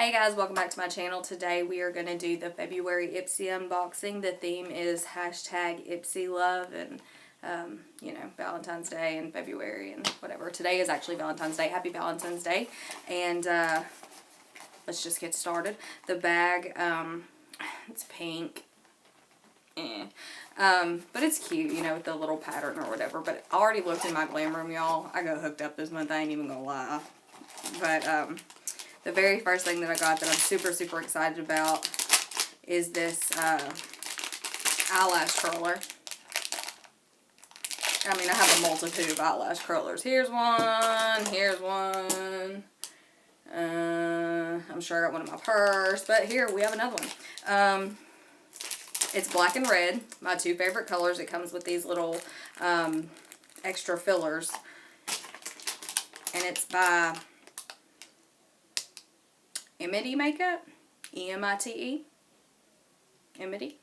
Hey guys, welcome back to my channel. Today we are going to do the February Ipsy unboxing. The theme is hashtag Ipsy love and, you know, Valentine's Day and February and whatever. Today is actually Valentine's Day. Happy Valentine's Day. And let's just get started. The bag, it's pink. But it's cute, you know, with the little pattern or whatever. But I already looked in my glam room, y'all. I got hooked up this month. I ain't even gonna lie. But, the very first thing that I got that I'm super excited about is this eyelash curler. I mean, I have a multitude of eyelash curlers. Here's one. Here's one. I'm sure I got one in my purse. But here, we have another one. It's black and red, my two favorite colors. It comes with these little extra fillers. And it's by Ipsy makeup, E-M-I-T-E, Ipsy.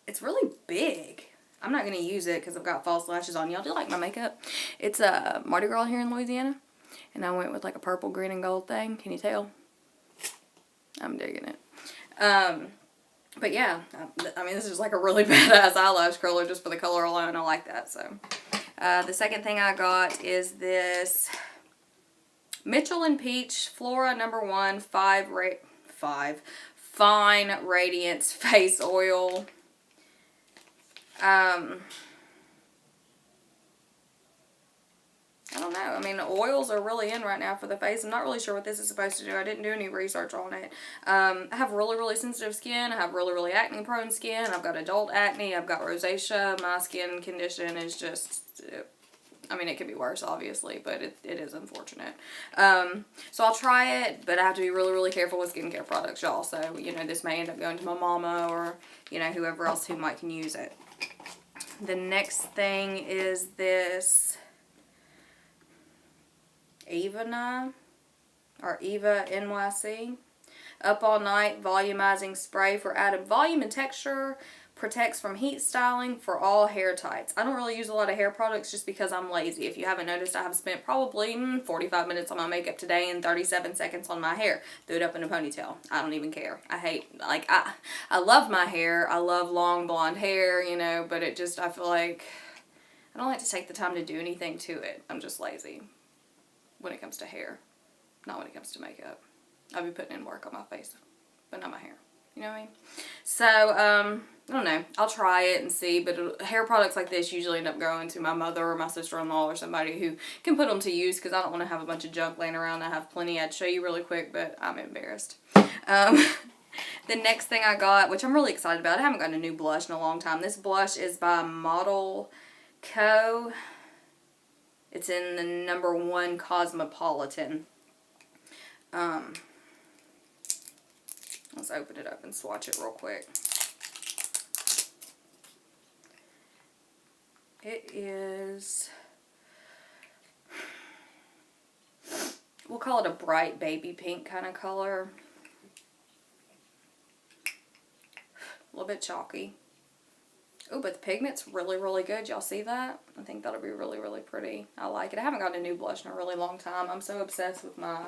It's really big. I'm not going to use it because I've got false lashes on. Y'all do like my makeup? It's a Mardi Gras here in Louisiana, and I went with like a purple, green, and gold thing. Can you tell? I'm digging it. But yeah, I mean, this is like a really badass eyelash curler just for the color alone. I like that. So, the second thing I got is this Mitchell and Peach Flora No. 1 Fine Radiance Face Oil. I don't know. I mean, oils are really in right now for the face. I'm not really sure what this is supposed to do. I didn't do any research on it. I have really sensitive skin. I have really acne prone skin. I've got adult acne. I've got rosacea. My skin condition is just... I mean, it could be worse, obviously, but it is unfortunate. So I'll try it, but I have to be really careful with skincare products, y'all. So, you know, this may end up going to my mama or, you know, whoever else who might can use it. The next thing is this Eva NYC Up All Night Volumizing Spray for added volume and texture. Protects from heat styling for all hair types. I don't really use a lot of hair products just because I'm lazy. If you haven't noticed, I have spent probably 45 minutes on my makeup today and 37 seconds on my hair. Threw it up in a ponytail. I don't even care. I hate, like, I love my hair. I love long blonde hair, you know, but it just, I feel like I don't like to take the time to do anything to it. I'm just lazy when it comes to hair. Not when it comes to makeup. I'll be putting in work on my face, but not my hair. You know what I mean? So, I don't know. I'll try it and see, but hair products like this usually end up going to my mother or my sister-in-law or somebody who can put them to use because I don't want to have a bunch of junk laying around. I have plenty. I'd show you really quick, but I'm embarrassed. The next thing I got, which I'm really excited about, I haven't gotten a new blush in a long time. This blush is by Model Co. It's in the No. 1 Cosmopolitan. Let's open it up and swatch it real quick. It is, we'll call it a bright baby pink kind of color. A little bit chalky. Oh, but the pigment's really good. Y'all see that? I think that'll be really pretty. I like it. I haven't gotten a new blush in a really long time. I'm so obsessed with my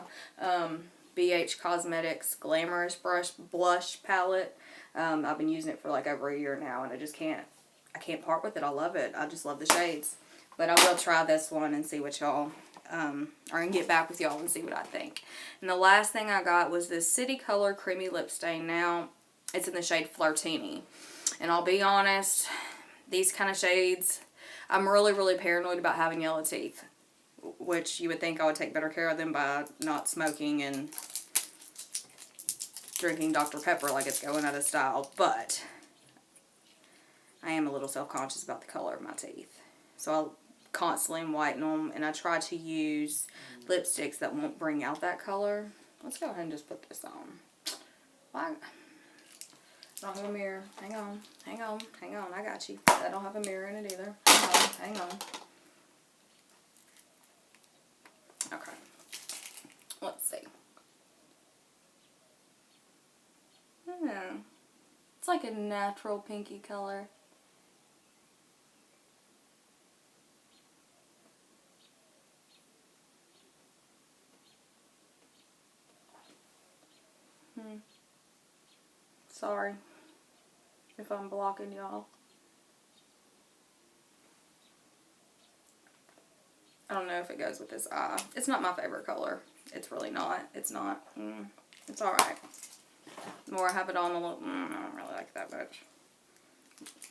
BH Cosmetics Glamorous Blush Palette. I've been using it for like over a year now, and I can't part with it. I love it. I just love the shades. But I will try this one and see what y'all, or and get back with y'all and see what I think. And the last thing I got was this City Color Creamy Lip Stain. Now, it's in the shade Flirtini. And I'll be honest, these kind of shades, I'm really paranoid about having yellow teeth. Which you would think I would take better care of them by not smoking and drinking Dr. Pepper like it's going out of style. But I am a little self-conscious about the color of my teeth. So I'll constantly whiten them, and I try to use lipsticks that won't bring out that color. Let's go ahead and just put this on. Why? I don't have a mirror. Hang on. I got you. I don't have a mirror in it either. Hang on. Okay. Let's see. It's like a natural pinky color. Sorry if I'm blocking y'all. I don't know if it goes with this eye. It's not my favorite color. It's really not. It's not. It's alright. The more I have it on, the little, I don't really like it that much.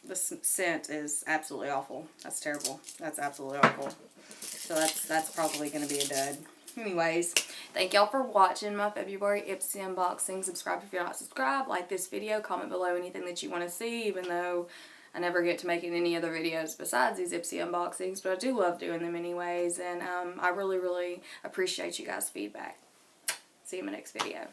The scent is absolutely awful. That's terrible. That's absolutely awful. So that's probably going to be a dud. Anyways, thank y'all for watching my February Ipsy unboxing. Subscribe if you're not subscribed. Like this video. Comment below anything that you want to see, even though I never get to making any other videos besides these Ipsy unboxings. But I do love doing them anyways. And I really, really appreciate you guys' feedback. See you in my next video.